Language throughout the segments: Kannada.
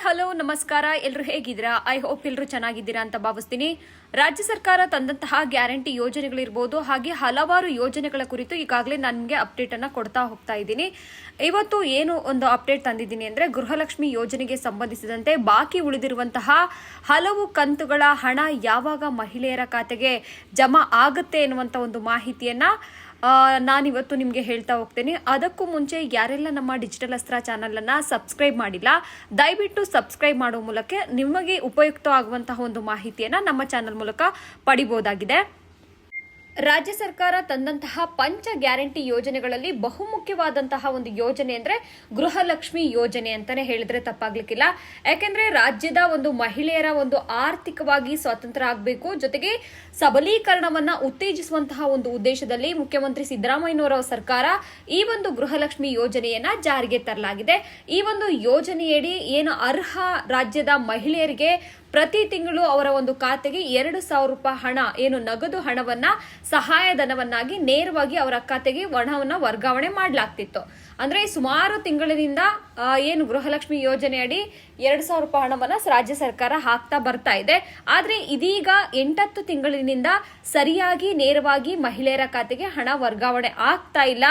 ಹಲೋ ನಮಸ್ಕಾರ. ಎಲ್ಲರೂ ಹೇಗಿದ್ದೀರಾ? ಐ ಹೋಪ್ ಎಲ್ಲರೂ ಚೆನ್ನಾಗಿದ್ದೀರಾ ಅಂತ ಭಾವಿಸ್ತೀನಿ. ರಾಜ್ಯ ಸರ್ಕಾರ ತಂದಂತಹ ಗ್ಯಾರಂಟಿ ಯೋಜನೆಗಳಿರ್ಬೋದು, ಹಾಗೆ ಹಲವಾರು ಯೋಜನೆಗಳ ಕುರಿತು ಈಗಾಗಲೇ ನನಗೆ ಅಪ್ಡೇಟ್ ಅನ್ನ ಕೊಡ್ತಾ ಹೋಗ್ತಾ ಇದ್ದೀನಿ. ಇವತ್ತು ಏನು ಒಂದು ಅಪ್ಡೇಟ್ ತಂದಿದ್ದೀನಿ ಅಂದ್ರೆ, ಗೃಹಲಕ್ಷ್ಮಿ ಯೋಜನೆಗೆ ಸಂಬಂಧಿಸಿದಂತೆ ಬಾಕಿ ಉಳಿದಿರುವಂತಹ ಹಲವು ಕಂತುಗಳ ಹಣ ಯಾವಾಗ ಮಹಿಳೆಯರ ಖಾತೆಗೆ ಜಮಾ ಆಗುತ್ತೆ ಎನ್ನುವಂತ ಒಂದು ಮಾಹಿತಿಯನ್ನ ನಾನಿವತ್ತು ನಿಮಗೆ ಹೇಳ್ತಾ ಹೋಗ್ತೇನೆ. ಅದಕ್ಕೂ ಮುಂಚೆ ಯಾರೆಲ್ಲ ನಮ್ಮ ಡಿಜಿಟಲ್ ಅಸ್ತ್ರ ಚಾನಲ್ ಅನ್ನ ಸಬ್ಸ್ಕ್ರೈಬ್ ಮಾಡಿಲ್ಲ, ದಯವಿಟ್ಟು ಸಬ್ಸ್ಕ್ರೈಬ್ ಮಾಡುವ ಮೂಲಕ ನಿಮಗೆ ಉಪಯುಕ್ತವಾಗುವಂತಹ ಒಂದು ಮಾಹಿತಿಯನ್ನ ನಮ್ಮ ಚಾನಲ್ ಮೂಲಕ ಪಡಿಬಹುದಾಗಿದೆ. ರಾಜ್ಯ ಸರ್ಕಾರ ತಂದಂತಹ ಪಂಚ ಗ್ಯಾರಂಟಿ ಯೋಜನೆಗಳಲ್ಲಿ ಬಹುಮುಖ್ಯವಾದಂತಹ ಒಂದು ಯೋಜನೆ ಅಂದ್ರೆ ಗೃಹಲಕ್ಷ್ಮಿ ಯೋಜನೆ ಅಂತಾನೆ ಹೇಳಿದ್ರೆ ತಪ್ಪಾಗ್ಲಿಕ್ಕಿಲ್ಲ. ಯಾಕೆಂದ್ರೆ ರಾಜ್ಯದ ಒಂದು ಮಹಿಳೆಯರ ಒಂದು ಆರ್ಥಿಕವಾಗಿ ಸ್ವಾತಂತ್ರ್ಯ ಆಗಬೇಕು, ಜೊತೆಗೆ ಸಬಲೀಕರಣವನ್ನ ಉತ್ತೇಜಿಸುವಂತಹ ಒಂದು ಉದ್ದೇಶದಲ್ಲಿ ಮುಖ್ಯಮಂತ್ರಿ ಸಿದ್ದರಾಮಯ್ಯನವರ ಸರ್ಕಾರ ಈ ಒಂದು ಗೃಹಲಕ್ಷ್ಮಿ ಯೋಜನೆಯನ್ನ ಜಾರಿಗೆ ತರಲಾಗಿದೆ. ಈ ಒಂದು ಯೋಜನೆಯಡಿ ಏನು ಅರ್ಹ ರಾಜ್ಯದ ಮಹಿಳೆಯರಿಗೆ ಪ್ರತಿ ತಿಂಗಳು ಅವರ ಒಂದು ಖಾತೆಗೆ 2,000 ರೂಪಾಯಿ ಹಣ, ಏನು ನಗದು ಹಣವನ್ನ ಸಹಾಯಧನವನ್ನಾಗಿ ನೇರವಾಗಿ ಅವರ ಖಾತೆಗೆ ಹಣವನ್ನ ವರ್ಗಾವಣೆ ಮಾಡಲಾಗ್ತಿತ್ತು. ಅಂದ್ರೆ ಸುಮಾರು ತಿಂಗಳಿನಿಂದ ಏನು ಗೃಹಲಕ್ಷ್ಮಿ ಯೋಜನೆಯಡಿ 2,000 ರೂಪಾಯಿ ಹಣವನ್ನ ರಾಜ್ಯ ಸರ್ಕಾರ ಹಾಕ್ತಾ ಬರ್ತಾ ಇದೆ. ಆದ್ರೆ ಇದೀಗ 8 ತಿಂಗಳಿನಿಂದ ಸರಿಯಾಗಿ ನೇರವಾಗಿ ಮಹಿಳೆಯರ ಖಾತೆಗೆ ಹಣ ವರ್ಗಾವಣೆ ಆಗ್ತಾ ಇಲ್ಲ.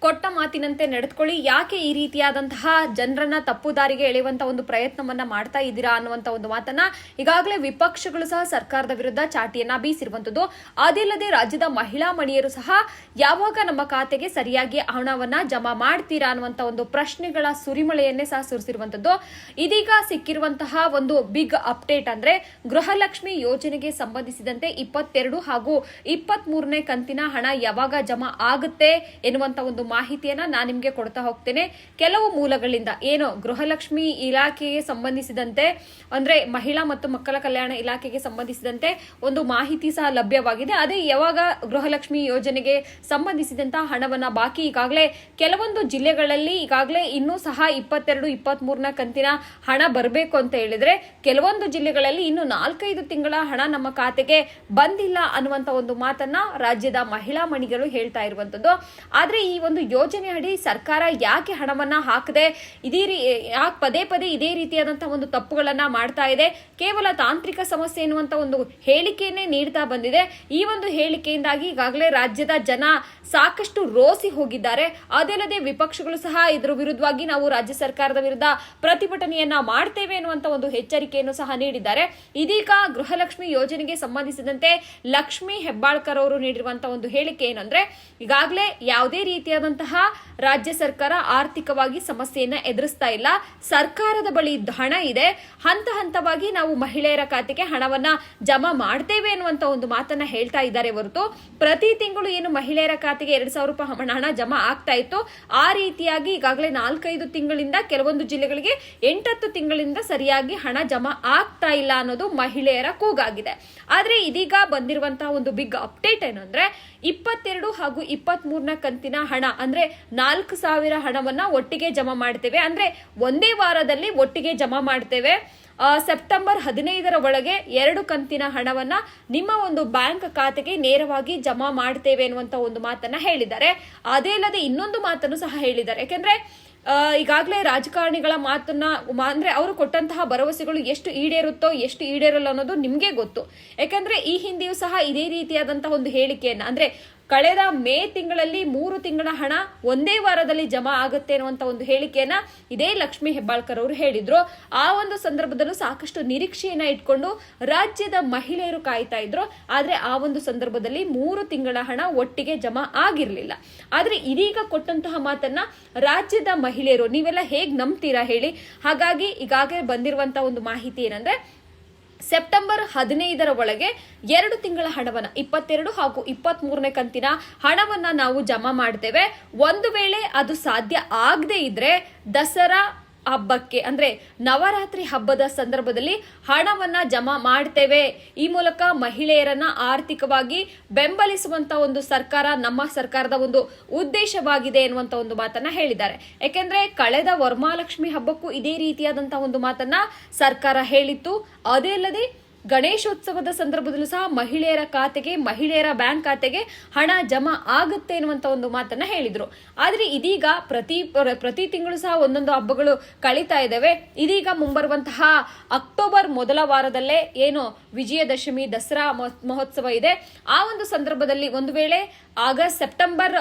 ಕೊಟ್ಟ ಮಾತಿನಂತೆ ನಡೆದುಕೊಳ್ಳಿ, ಯಾಕೆ ಈ ರೀತಿಯಾದಂತಹ ಜನರನ್ನ ತಪ್ಪು ದಾರಿಗೆ ಎಳೆಯುವಂತಹ ಒಂದು ಪ್ರಯತ್ನವನ್ನ ಮಾಡ್ತಾ ಇದ್ದೀರಾ ಅನ್ನುವಂತ ಒಂದು ಮಾತನ್ನ ಈಗಾಗಲೇ ವಿಪಕ್ಷಗಳು ಸಹ ಸರ್ಕಾರದ ವಿರುದ್ಧ ಚಾಟಿಯನ್ನ ಬೀಸಿರುವಂತದ್ದು. ಅದಿಲ್ಲದೆ ರಾಜ್ಯದ ಮಹಿಳಾ ಮಣಿಯರು ಸಹ ಯಾವಾಗ ನಮ್ಮ ಖಾತೆಗೆ ಸರಿಯಾಗಿ ಹಣವನ್ನ ಜಮಾ ಮಾಡ್ತೀರಾ ಅನ್ನುವಂತ ಒಂದು ಪ್ರಶ್ನೆಗಳ ಸುರಿಮಳೆಯನ್ನೇ ಸಹ ಸುರಿಸಿರುವಂತದ್ದು. ಇದೀಗ ಸಿಕ್ಕಿರುವಂತಹ ಒಂದು ಬಿಗ್ ಅಪ್ಡೇಟ್ ಅಂದ್ರೆ, ಗೃಹಲಕ್ಷ್ಮಿ ಯೋಜನೆಗೆ ಸಂಬಂಧಿಸಿದಂತೆ 22 ಹಾಗೂ 23ನೇ ಕಂತಿನ ಹಣ ಯಾವಾಗ ಜಮಾ ಆಗುತ್ತೆ ಎನ್ನುವಂತ ಒಂದು ಮಾಹಿತಿಯನ್ನ ನಾನು ನಿಮಗೆ ಕೊಡ್ತಾ ಹೋಗ್ತೇನೆ. ಕೆಲವು ಮೂಲಗಳಿಂದ ಏನು ಗೃಹಲಕ್ಷ್ಮಿ ಇಲಾಖೆಗೆ ಸಂಬಂಧಿಸಿದಂತೆ ಅಂದ್ರೆ ಮಹಿಳಾ ಮತ್ತು ಮಕ್ಕಳ ಕಲ್ಯಾಣ ಇಲಾಖೆಗೆ ಸಂಬಂಧಿಸಿದಂತೆ ಒಂದು ಮಾಹಿತಿ ಸಹ ಲಭ್ಯವಾಗಿದೆ. ಅದೇ ಯಾವಾಗ ಗೃಹಲಕ್ಷ್ಮಿ ಯೋಜನೆಗೆ ಸಂಬಂಧಿಸಿದಂತಹ ಹಣವನ್ನ ಬಾಕಿ ಈಗಾಗಲೇ ಕೆಲವೊಂದು ಜಿಲ್ಲೆಗಳಲ್ಲಿ ಈಗಾಗಲೇ ಇನ್ನೂ ಸಹ 22, 23ನ ಕಂತಿನ ಹಣ ಬರಬೇಕು ಅಂತ ಹೇಳಿದ್ರೆ, ಕೆಲವೊಂದು ಜಿಲ್ಲೆಗಳಲ್ಲಿ ಇನ್ನು 4-5 ತಿಂಗಳ ಹಣ ನಮ್ಮ ಖಾತೆಗೆ ಬಂದಿಲ್ಲ ಅನ್ನುವಂತ ಒಂದು ಮಾತನ್ನ ರಾಜ್ಯದ ಮಹಿಳಾ ಮಣಿಗಳು ಹೇಳ್ತಾ ಇರುವಂತದ್ದು. ಆದ್ರೆ ಈ ಒಂದು ಯೋಜನೆ ಅಡಿ ಸರ್ಕಾರ ಯಾಕೆ ಹಣವನ್ನ ಹಾಕದೆ ಯಾಕೆ ಪದೇ ಪದೇ ಇದೇ ರೀತಿಯಾದಂತಹ ಒಂದು ತಪ್ಪುಗಳನ್ನ ಮಾಡ್ತಾ ಇದೆ? ಕೇವಲ ತಾಂತ್ರಿಕ ಸಮಸ್ಯೆ ಎನ್ನುವಂತ ಒಂದು ಹೇಳಿಕೆಯನ್ನೇ ನೀಡ್ತಾ ಬಂದಿದೆ. ಈ ಒಂದು ಹೇಳಿಕೆಯಿಂದಾಗಿ ಈಗಾಗಲೇ ರಾಜ್ಯದ ಜನ ಸಾಕಷ್ಟು ರೋಸಿ ಹೋಗಿದ್ದಾರೆ. ಅದಲ್ಲದೆ ವಿಪಕ್ಷಗಳು ಸಹ ಇದರ ವಿರುದ್ಧವಾಗಿ ನಾವು ರಾಜ್ಯ ಸರ್ಕಾರದ ವಿರುದ್ಧ ಪ್ರತಿಭಟನೆಯನ್ನ ಮಾಡ್ತೇವೆ ಎನ್ನುವಂತ ಒಂದು ಎಚ್ಚರಿಕೆಯನ್ನು ಸಹ ನೀಡಿದ್ದಾರೆ. ಇದೀಗ ಗೃಹಲಕ್ಷ್ಮಿ ಯೋಜನೆಗೆ ಸಂಬಂಧಿಸಿದಂತೆ ಲಕ್ಷ್ಮೀ ಹೆಬ್ಬಾಳ್ಕರ್ ಅವರು ನೀಡಿರುವಂತಹ ಒಂದು ಹೇಳಿಕೆ ಏನಂದ್ರೆ, ಈಗಾಗಲೇ ಯಾವುದೇ ರೀತಿಯಾದಂತಹ ರಾಜ್ಯ ಸರ್ಕಾರ ಆರ್ಥಿಕವಾಗಿ ಸಮಸ್ಯೆಯನ್ನ ಎದುರಿಸ್ತಾ ಇಲ್ಲ, ಸರ್ಕಾರದ ಬಳಿ ಹಣ ಇದೆ, ಹಂತ ಹಂತವಾಗಿ ನಾವು ಮಹಿಳೆಯರ ಖಾತೆಗೆ ಹಣವನ್ನ ಜಮಾ ಮಾಡ್ತೇವೆ ಅನ್ನುವಂತ ಒಂದು ಮಾತನ್ನ ಹೇಳ್ತಾ ಇದ್ದಾರೆ ಹೊರತು ಪ್ರತಿ ತಿಂಗಳು ಏನು ಮಹಿಳೆಯರ ಖಾತೆಗೆ 2,000 ರೂಪಾಯಿ ಹಣ ಜಮಾ ಆಗ್ತಾ ಇತ್ತು, ಆ ರೀತಿಯಾಗಿ ಈಗಾಗಲೇ 4-5 ತಿಂಗಳಿಂದ ಕೆಲವೊಂದು ಜಿಲ್ಲೆಗಳಿಗೆ 8 ತಿಂಗಳಿಂದ ಸರಿಯಾಗಿ ಹಣ ಜಮಾ ಆಗ್ತಾ ಇಲ್ಲ ಅನ್ನೋದು ಮಹಿಳೆಯರ ಕೂಗಾಗಿದೆ. ಆದ್ರೆ ಇದೀಗ ಬಂದಿರುವಂತಹ ಒಂದು ಬಿಗ್ ಅಪ್ಡೇಟ್ ಏನಂದ್ರೆ, 22 ಹಾಗೂ 23ನ ಕಂತಿನ ಹಣ ಅಂದ್ರೆ 4,000 ಹಣವನ್ನ ಒಟ್ಟಿಗೆ ಜಮಾ ಮಾಡ್ತೇವೆ, ಅಂದ್ರೆ ಒಂದೇ ವಾರದಲ್ಲಿ ಒಟ್ಟಿಗೆ ಜಮಾ ಮಾಡ್ತೇವೆ. ಸೆಪ್ಟೆಂಬರ್ 15ರ ಒಳಗೆ 2 ಕಂತಿನ ಹಣವನ್ನ ನಿಮ್ಮ ಒಂದು ಬ್ಯಾಂಕ್ ಖಾತೆಗೆ ನೇರವಾಗಿ ಜಮಾ ಮಾಡ್ತೇವೆ ಅನ್ನುವಂತ ಒಂದು ಮಾತನ್ನ ಹೇಳಿದ್ದಾರೆ. ಅದೇ ಅಲ್ಲದೆ ಇನ್ನೊಂದು ಮಾತನ್ನು ಸಹ ಹೇಳಿದ್ದಾರೆ. ಯಾಕೆಂದ್ರೆ ಈಗಾಗಲೇ ರಾಜಕಾರಣಿಗಳ ಮಾತನ್ನ ಅಂದ್ರೆ ಅವರು ಕೊಟ್ಟಂತಹ ಭರವಸೆಗಳು ಎಷ್ಟು ಈಡೇರುತ್ತೋ ಎಷ್ಟು ಈಡೇರಲ್ಲ ಅನ್ನೋದು ನಿಮ್ಗೆ ಗೊತ್ತು. ಯಾಕಂದ್ರೆ ಈ ಹಿಂದೆಯೂ ಸಹ ಇದೇ ರೀತಿಯಾದಂತಹ ಒಂದು ಹೇಳಿಕೆಯನ್ನ ಅಂದ್ರೆ ಕಳೆದ ಮೇ ತಿಂಗಳಲ್ಲಿ 3 ತಿಂಗಳ ಹಣ ಒಂದೇ ವಾರದಲ್ಲಿ ಜಮಾ ಆಗುತ್ತೆ ಅನ್ನುವಂತ ಒಂದು ಹೇಳಿಕೆಯನ್ನ ಇದೇ ಲಕ್ಷ್ಮೀ ಹೆಬ್ಬಾಳ್ಕರ್ ಅವರು ಹೇಳಿದ್ರು. ಆ ಒಂದು ಸಂದರ್ಭದಲ್ಲೂ ಸಾಕಷ್ಟು ನಿರೀಕ್ಷೆಯನ್ನ ಇಟ್ಕೊಂಡು ರಾಜ್ಯದ ಮಹಿಳೆಯರು ಕಾಯ್ತಾ ಇದ್ರು. ಆದ್ರೆ ಆ ಒಂದು ಸಂದರ್ಭದಲ್ಲಿ 3 ತಿಂಗಳ ಹಣ ಒಟ್ಟಿಗೆ ಜಮಾ ಆಗಿರ್ಲಿಲ್ಲ. ಆದ್ರೆ ಇದೀಗ ಕೊಟ್ಟಂತಹ ಮಾತನ್ನ ರಾಜ್ಯದ ಮಹಿಳೆಯರು ನೀವೆಲ್ಲ ಹೇಗ್ ನಂಬ್ತೀರಾ ಹೇಳಿ? ಹಾಗಾಗಿ ಈಗಾಗಲೇ ಬಂದಿರುವಂತಹ ಒಂದು ಮಾಹಿತಿ ಏನಂದ್ರೆ, ಸೆಪ್ಟೆಂಬರ್ 15ರ ಒಳಗೆ 2 ತಿಂಗಳ ಹಣವನ್ನ 22 ಹಾಗೂ 23ನೇ ಕಂತಿನ ಹಣವನ್ನ ನಾವು ಜಮಾ ಮಾಡ್ತೇವೆ. ಒಂದು ವೇಳೆ ಅದು ಸಾಧ್ಯ ಆಗದೆ ಇದ್ರೆ ದಸರಾ ಹಬ್ಬಕ್ಕೆ ಅಂದ್ರೆ ನವರಾತ್ರಿ ಹಬ್ಬದ ಸಂದರ್ಭದಲ್ಲಿ ಹಣವನ್ನ ಜಮಾ ಮಾಡ್ತೇವೆ. ಈ ಮೂಲಕ ಮಹಿಳೆಯರನ್ನ ಆರ್ಥಿಕವಾಗಿ ಬೆಂಬಲಿಸುವಂತ ಒಂದು ಸರ್ಕಾರ ನಮ್ಮ ಸರ್ಕಾರದ ಒಂದು ಉದ್ದೇಶವಾಗಿದೆ ಎನ್ನುವಂತ ಒಂದು ಮಾತನ್ನ ಹೇಳಿದ್ದಾರೆ. ಯಾಕೆಂದ್ರೆ ಕಳೆದ ವರಮಹಾಲಕ್ಷ್ಮಿ ಹಬ್ಬಕ್ಕೂ ಇದೇ ರೀತಿಯಾದಂತಹ ಒಂದು ಮಾತನ್ನ ಸರ್ಕಾರ ಹೇಳಿತ್ತು. ಅದೇ ಅಲ್ಲದೆ ಗಣೇಶೋತ್ಸವದ ಸಂದರ್ಭದಲ್ಲೂ ಸಹ ಮಹಿಳೆಯರ ಖಾತೆಗೆ, ಮಹಿಳೆಯರ ಬ್ಯಾಂಕ್ ಖಾತೆಗೆ ಹಣ ಜಮಾ ಆಗುತ್ತೆ ಎನ್ನುವಂತ ಒಂದು ಮಾತನ್ನ ಹೇಳಿದ್ರು. ಆದ್ರೆ ಇದೀಗ ಪ್ರತಿ ತಿಂಗಳು ಸಹ ಒಂದೊಂದು ಹಬ್ಬಗಳು ಕಳೀತಾ ಇದ್ದಾವೆ. ಇದೀಗ ಮುಂಬರುವಂತಹ ಅಕ್ಟೋಬರ್ ಮೊದಲ ವಾರದಲ್ಲೇ ಏನು ವಿಜಯದಶಮಿ ದಸರಾ ಮಹೋತ್ಸವ ಇದೆ. ಆ ಒಂದು ಸಂದರ್ಭದಲ್ಲಿ ಒಂದು ವೇಳೆ ಸೆಪ್ಟೆಂಬರ್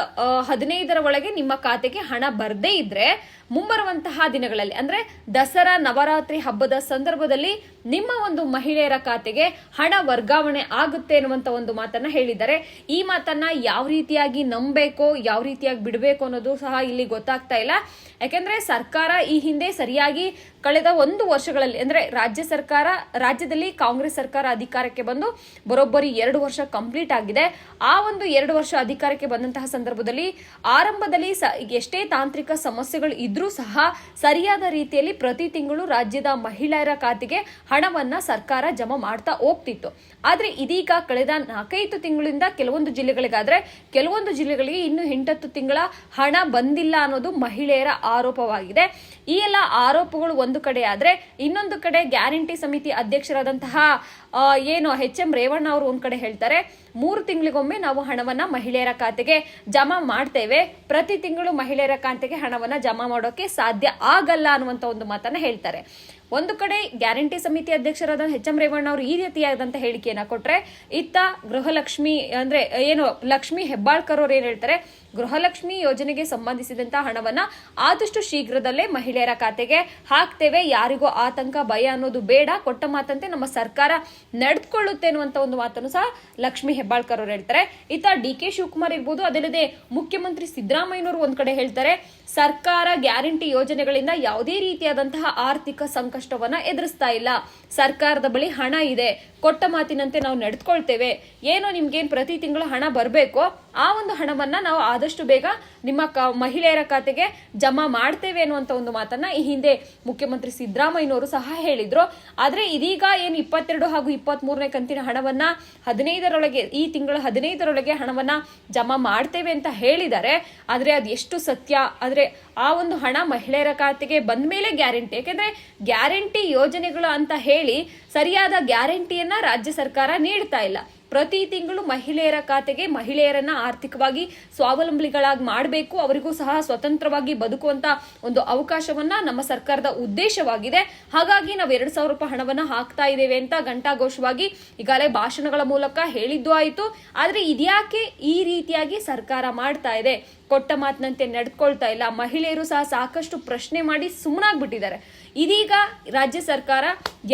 15ರ ಒಳಗೆ ನಿಮ್ಮ ಖಾತೆಗೆ ಹಣ ಬರದೇ ಇದ್ರೆ ಮುಂಬರುವಂತಹ ದಿನಗಳಲ್ಲಿ ಅಂದ್ರೆ ದಸರಾ ನವರಾತ್ರಿ ಹಬ್ಬದ ಸಂದರ್ಭದಲ್ಲಿ ನಿಮ್ಮ ಒಂದು ಮಹಿಳೆಯರ ಖಾತೆಗೆ ಹಣ ವರ್ಗಾವಣೆ ಆಗುತ್ತೆ ಎನ್ನುವಂತ ಒಂದು ಮಾತನ್ನ ಹೇಳಿದ್ದಾರೆ. ಈ ಮಾತನ್ನ ಯಾವ ರೀತಿಯಾಗಿ ನಂಬಬೇಕೋ ಯಾವ ರೀತಿಯಾಗಿ ಬಿಡಬೇಕು ಅನ್ನೋದು ಸಹ ಇಲ್ಲಿ ಗೊತ್ತಾಗ್ತಾ ಇಲ್ಲ. ಯಾಕೆಂದ್ರೆ ಸರ್ಕಾರ ಈ ಹಿಂದೆ ಸರಿಯಾಗಿ ಕಳೆದ 1 ವರ್ಷಗಳಲ್ಲಿ ಅಂದ್ರೆ ರಾಜ್ಯದಲ್ಲಿ ಕಾಂಗ್ರೆಸ್ ಸರ್ಕಾರ ಅಧಿಕಾರಕ್ಕೆ ಬಂದು ಬರೋಬ್ಬರಿ 2 ವರ್ಷ ಕಂಪ್ಲೀಟ್ ಆಗಿದೆ. ಆ ಒಂದು 2 ವರ್ಷ ಅಧಿಕಾರಕ್ಕೆ ಬಂದಂತಹ ಸಂದರ್ಭದಲ್ಲಿ ಆರಂಭದಲ್ಲಿ ಎಷ್ಟೇ ತಾಂತ್ರಿಕ ಸಮಸ್ಯೆಗಳು ಇದ್ರೂ ಸಹ ಸರಿಯಾದ ರೀತಿಯಲ್ಲಿ ಪ್ರತಿ ತಿಂಗಳು ರಾಜ್ಯದ ಮಹಿಳೆಯರ ಖಾತೆಗೆ ಹಣವನ್ನ ಸರ್ಕಾರ ಜಮಾ ಮಾಡ್ತಾ ಹೋಗ್ತಿತ್ತು. ಆದ್ರೆ ಇದೀಗ ಕಳೆದ 4-5 ತಿಂಗಳಿಂದ ಕೆಲವೊಂದು ಜಿಲ್ಲೆಗಳಿಗಾದ್ರೆ ಕೆಲವೊಂದು ಜಿಲ್ಲೆಗಳಿಗೆ ಇನ್ನು 8 ತಿಂಗಳ ಹಣ ಬಂದಿಲ್ಲ ಅನ್ನೋದು ಮಹಿಳೆಯರ ಆರೋಪವಾಗಿದೆ. ಈ ಎಲ್ಲ ಆರೋಪಗಳು ಒಂದು ಕಡೆ ಆದ್ರೆ ಇನ್ನೊಂದು ಕಡೆ ಗ್ಯಾರಂಟಿ ಸಮಿತಿ ಅಧ್ಯಕ್ಷರಾದಂತಹ ಏನು HM ರೇವಣ್ಣ ಅವರು ಒಂದ್ ಕಡೆ ಹೇಳ್ತಾರೆ, 3 ತಿಂಗಳಿಗೊಮ್ಮೆ ನಾವು ಹಣವನ್ನ ಮಹಿಳೆಯರ ಖಾತೆಗೆ ಜಮಾ ಮಾಡ್ತೇವೆ, ಪ್ರತಿ ತಿಂಗಳು ಮಹಿಳೆಯರ ಖಾತೆಗೆ ಹಣವನ್ನ ಜಮಾ ಮಾಡೋಕೆ ಸಾಧ್ಯ ಆಗಲ್ಲ ಅನ್ನುವಂತ ಒಂದು ಮಾತನ್ನ ಹೇಳ್ತಾರೆ. ಒಂದು ಕಡೆ ಗ್ಯಾರಂಟಿ ಸಮಿತಿ ಅಧ್ಯಕ್ಷರಾದ HM ರೇವಣ್ಣ ಅವರು ಈ ರೀತಿಯಾದಂತಹ ಹೇಳಿಕೆಯನ್ನ ಕೊಟ್ರೆ, ಇತ್ತ ಗೃಹಲಕ್ಷ್ಮಿ ಅಂದ್ರೆ ಏನು ಲಕ್ಷ್ಮಿ ಹೆಬ್ಬಾಳ್ಕರ್ ಅವರು ಏನ್ ಹೇಳ್ತಾರೆ, ಗೃಹಲಕ್ಷ್ಮಿ ಯೋಜನೆಗೆ ಸಂಬಂಧಿಸಿದಂತಹ ಹಣವನ್ನ ಆದಷ್ಟು ಶೀಘ್ರದಲ್ಲೇ ಮಹಿಳೆಯರ ಖಾತೆಗೆ ಹಾಕ್ತೇವೆ, ಯಾರಿಗೂ ಆತಂಕ ಭಯ ಅನ್ನೋದು ಬೇಡ, ಕೊಟ್ಟ ಮಾತಂತೆ ನಮ್ಮ ಸರ್ಕಾರ ನಡೆದುಕೊಳ್ಳುತ್ತೆ ಅನ್ನುವಂತ ಒಂದು ಮಾತನ್ನು ಸಹ ಲಕ್ಷ್ಮಿ ಹೆಬ್ಬಾಳ್ಕರ್ ಅವರು ಹೇಳ್ತಾರೆ. ಇತ್ತ DK ಶಿವಕುಮಾರ್ ಇರ್ಬೋದು, ಅದಲ್ಲದೆ ಮುಖ್ಯಮಂತ್ರಿ ಸಿದ್ದರಾಮಯ್ಯನವರು ಒಂದ್ ಕಡೆ ಹೇಳ್ತಾರೆ, ಸರ್ಕಾರ ಗ್ಯಾರಂಟಿ ಯೋಜನೆಗಳಿಂದ ಯಾವುದೇ ರೀತಿಯಾದಂತಹ ಆರ್ಥಿಕ ಸಂಕಷ್ಟವನ್ನ ಎದುರಿಸ್ತಾ ಇಲ್ಲ, ಸರ್ಕಾರದ ಬಳಿ ಹಣ ಇದೆ, ಕೊಟ್ಟ ಮಾತಿನಂತೆ ನಾವು ನಡೆದುಕೊಳ್ತೇವೆ, ಏನೋ ನಿಮ್ಗೇನ್ ಪ್ರತಿ ತಿಂಗಳು ಹಣ ಬರಬೇಕೋ ಆ ಒಂದು ಹಣವನ್ನ ನಾವು ಆದಷ್ಟು ಬೇಗ ನಿಮ್ಮ ಮಹಿಳೆಯರ ಖಾತೆಗೆ ಜಮಾ ಮಾಡ್ತೇವೆ ಅನ್ನುವಂತ ಒಂದು ಮಾತನ್ನ ಈ ಹಿಂದೆ ಮುಖ್ಯಮಂತ್ರಿ ಸಿದ್ದರಾಮಯ್ಯನವರು ಸಹ ಹೇಳಿದ್ರು. ಆದ್ರೆ ಇದೀಗ ಏನು 22 ಹಾಗೂ 23ನೇ ಕಂತಿನ ಹಣವನ್ನ 15ರೊಳಗೆ ಈ ತಿಂಗಳ 15ರೊಳಗೆ ಹಣವನ್ನ ಜಮಾ ಮಾಡ್ತೇವೆ ಅಂತ ಹೇಳಿದ್ದಾರೆ. ಆದ್ರೆ ಅದು ಎಷ್ಟು ಸತ್ಯ, ಆದ್ರೆ ಆ ಒಂದು ಹಣ ಮಹಿಳೆಯರ ಖಾತೆಗೆ ಬಂದ ಮೇಲೆ ಗ್ಯಾರಂಟಿ, ಯಾಕೆಂದ್ರೆ ಗ್ಯಾರಂಟಿ ಯೋಜನೆಗಳು ಅಂತ ಹೇಳಿ ಸರಿಯಾದ ಗ್ಯಾರಂಟಿಯನ್ನ ರಾಜ್ಯ ಸರ್ಕಾರ ನೀಡ್ತಾ ಇಲ್ಲ. ಪ್ರತಿ ತಿಂಗಳು ಮಹಿಳೆಯರ ಖಾತೆಗೆ ಮಹಿಳೆಯರನ್ನ ಆರ್ಥಿಕವಾಗಿ ಸ್ವಾವಲಂಬಿಗಳಾಗಿ ಮಾಡಬೇಕು, ಅವರಿಗೂ ಸಹ ಸ್ವತಂತ್ರವಾಗಿ ಬದುಕುವಂತ ಒಂದು ಅವಕಾಶವನ್ನ ನಮ್ಮ ಸರ್ಕಾರದ ಉದ್ದೇಶವಾಗಿದೆ. ಹಾಗಾಗಿ ನಾವು 2,000 ರೂಪಾಯಿ ಹಣವನ್ನ ಹಾಕ್ತಾ ಇದ್ದೇವೆ ಅಂತ ಘಂಟಾಘೋಷವಾಗಿ ಈಗಾಗಲೇ ಭಾಷಣಗಳ ಮೂಲಕ ಹೇಳಿದ್ದು ಆಯ್ತು. ಆದ್ರೆ ಇದ್ಯಾಕೆ ಈ ರೀತಿಯಾಗಿ ಸರ್ಕಾರ ಮಾಡ್ತಾ ಇದೆ, ಕೊಟ್ಟ ಮಾತಿನಂತೆ ನಡೆದುಕೊಳ್ತಾ ಇಲ್ಲ, ಮಹಿಳೆಯರು ಸಹ ಸಾಕಷ್ಟು ಪ್ರಶ್ನೆ ಮಾಡಿ ಸುಮ್ಮನಾಗ್ಬಿಟ್ಟಿದ್ದಾರೆ. ಇದೀಗ ರಾಜ್ಯ ಸರ್ಕಾರ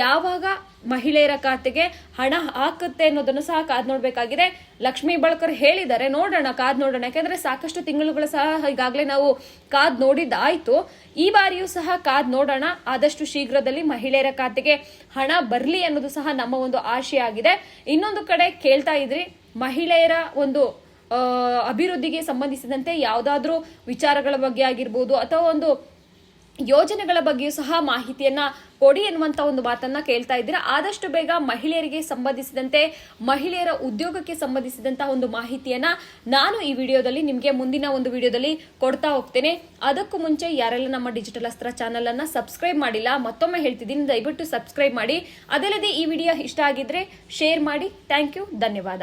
ಯಾವಾಗ ಮಹಿಳೆಯರ ಖಾತೆಗೆ ಹಣ ಹಾಕುತ್ತೆ ಅನ್ನೋದನ್ನು ಸಹ ಕಾದ್ ನೋಡ್ಬೇಕಾಗಿದೆ. ಲಕ್ಷ್ಮೀ ಹೆಬ್ಬಾಳ್ಕರ್ ಹೇಳಿದ್ದಾರೆ, ನೋಡೋಣ, ಕಾದ್ ನೋಡೋಣ. ಯಾಕಂದ್ರೆ ಸಾಕಷ್ಟು ತಿಂಗಳುಗಳು ಸಹ ಈಗಾಗಲೇ ನಾವು ಕಾದ್ ನೋಡಿದ್ದಾಯ್ತು. ಈ ಬಾರಿಯೂ ಸಹ ಕಾದ್ ನೋಡೋಣ. ಆದಷ್ಟು ಶೀಘ್ರದಲ್ಲಿ ಮಹಿಳೆಯರ ಖಾತೆಗೆ ಹಣ ಬರ್ಲಿ ಅನ್ನೋದು ಸಹ ನಮ್ಮ ಒಂದು ಆಶಯ ಆಗಿದೆ. ಇನ್ನೊಂದು ಕಡೆ ಕೇಳ್ತಾ ಇದ್ರಿ, ಮಹಿಳೆಯರ ಒಂದು ಅಭಿವೃದ್ಧಿಗೆ ಸಂಬಂಧಿಸಿದಂತೆ ಯಾವುದಾದ್ರೂ ವಿಚಾರಗಳ ಬಗ್ಗೆ ಆಗಿರ್ಬೋದು ಅಥವಾ ಒಂದು ಯೋಜನೆಗಳ ಬಗ್ಗೆಯೂ ಸಹ ಮಾಹಿತಿಯನ್ನ ಕೊಡಿ ಎನ್ನುವಂತ ಒಂದು ಮಾತನ್ನ ಕೇಳ್ತಾ ಇದ್ದೀರಾ. ಆದಷ್ಟು ಬೇಗ ಮಹಿಳೆಯರಿಗೆ ಸಂಬಂಧಿಸಿದಂತೆ ಮಹಿಳೆಯರ ಉದ್ಯೋಗಕ್ಕೆ ಸಂಬಂಧಿಸಿದಂತಹ ಒಂದು ಮಾಹಿತಿಯನ್ನ ನಾನು ಈ ವಿಡಿಯೋದಲ್ಲಿ ನಿಮಗೆ ಮುಂದಿನ ಒಂದು ವಿಡಿಯೋದಲ್ಲಿ ಕೊಡ್ತಾ ಹೋಗ್ತೇನೆ. ಅದಕ್ಕೂ ಮುಂಚೆ ಯಾರೆಲ್ಲ ನಮ್ಮ ಡಿಜಿಟಲ್ ಅಸ್ತ್ರ ಚಾನೆಲ್ ಅನ್ನ ಸಬ್ಸ್ಕ್ರೈಬ್ ಮಾಡಿಲ್ಲ, ಮತ್ತೊಮ್ಮೆ ಹೇಳ್ತಿದ್ದೀನಿ, ದಯವಿಟ್ಟು ಸಬ್ಸ್ಕ್ರೈಬ್ ಮಾಡಿ. ಅದಲ್ಲದೆ ಈ ವಿಡಿಯೋ ಇಷ್ಟ ಆಗಿದ್ರೆ ಶೇರ್ ಮಾಡಿ. ಥ್ಯಾಂಕ್ ಯು, ಧನ್ಯವಾದ.